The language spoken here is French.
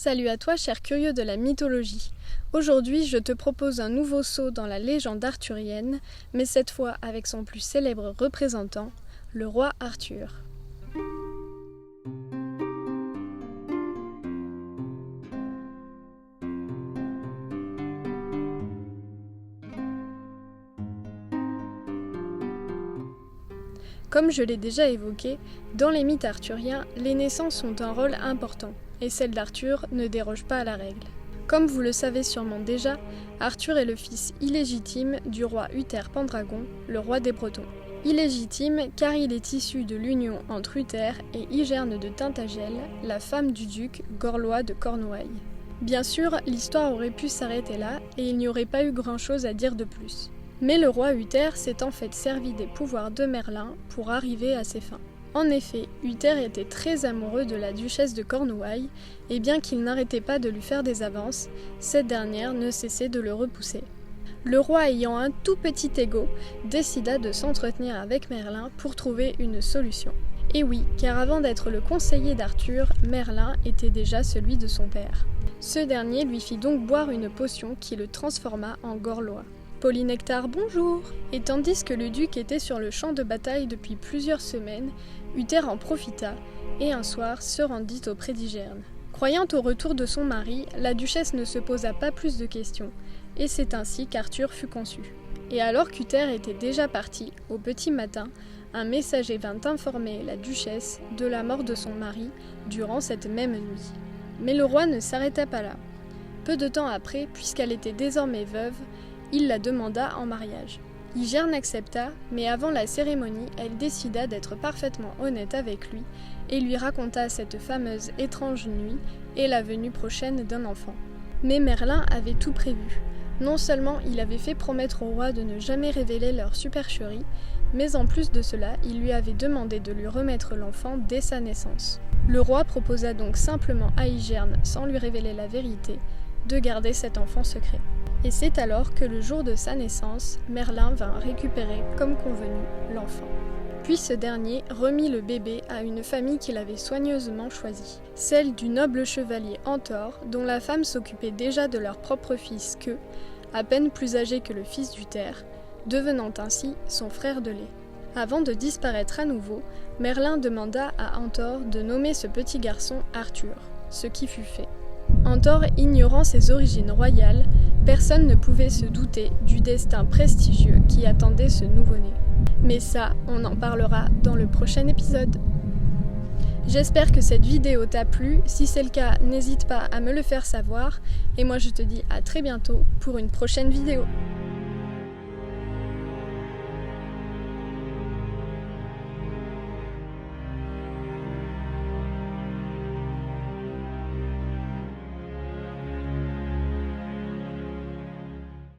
Salut à toi, cher curieux de la mythologie. Aujourd'hui, je te propose un nouveau saut dans la légende arthurienne, mais cette fois avec son plus célèbre représentant, le roi Arthur. Comme je l'ai déjà évoqué, dans les mythes arthuriens, les naissances ont un rôle important, et celle d'Arthur ne déroge pas à la règle. Comme vous le savez sûrement déjà, Arthur est le fils illégitime du roi Uther Pendragon, le roi des Bretons. Illégitime car il est issu de l'union entre Uther et Hygerne de Tintagel, la femme du duc Gorlois de Cornouailles. Bien sûr, l'histoire aurait pu s'arrêter là et il n'y aurait pas eu grand-chose à dire de plus. Mais le roi Uther s'est en fait servi des pouvoirs de Merlin pour arriver à ses fins. En effet, Uther était très amoureux de la duchesse de Cornouailles, et bien qu'il n'arrêtait pas de lui faire des avances, cette dernière ne cessait de le repousser. Le roi, ayant un tout petit ego, décida de s'entretenir avec Merlin pour trouver une solution. Et oui, car avant d'être le conseiller d'Arthur, Merlin était déjà celui de son père. Ce dernier lui fit donc boire une potion qui le transforma en Gorlois. Polynectar, bonjour! Et tandis que le duc était sur le champ de bataille depuis plusieurs semaines, Uther en profita et un soir se rendit auprès d'Hygerne. Croyant au retour de son mari, la duchesse ne se posa pas plus de questions, et c'est ainsi qu'Arthur fut conçu. Et alors qu'Uther était déjà parti, au petit matin, un messager vint informer la duchesse de la mort de son mari durant cette même nuit. Mais le roi ne s'arrêta pas là. Peu de temps après, puisqu'elle était désormais veuve, il la demanda en mariage. Hygerne accepta, mais avant la cérémonie, elle décida d'être parfaitement honnête avec lui et lui raconta cette fameuse étrange nuit et la venue prochaine d'un enfant. Mais Merlin avait tout prévu. Non seulement il avait fait promettre au roi de ne jamais révéler leur supercherie, mais en plus de cela, il lui avait demandé de lui remettre l'enfant dès sa naissance. Le roi proposa donc simplement à Hygerne, sans lui révéler la vérité, de garder cet enfant secret. Et c'est alors que le jour de sa naissance, Merlin vint récupérer, comme convenu, l'enfant. Puis ce dernier remit le bébé à une famille qu'il avait soigneusement choisie, celle du noble chevalier Antor, dont la femme s'occupait déjà de leur propre fils que, à peine plus âgé que le fils d'Uther, devenant ainsi son frère de lait. Avant de disparaître à nouveau, Merlin demanda à Antor de nommer ce petit garçon Arthur, ce qui fut fait. Antor ignorant ses origines royales, personne ne pouvait se douter du destin prestigieux qui attendait ce nouveau-né. Mais ça, on en parlera dans le prochain épisode. J'espère que cette vidéo t'a plu, si c'est le cas, n'hésite pas à me le faire savoir, et moi je te dis à très bientôt pour une prochaine vidéo.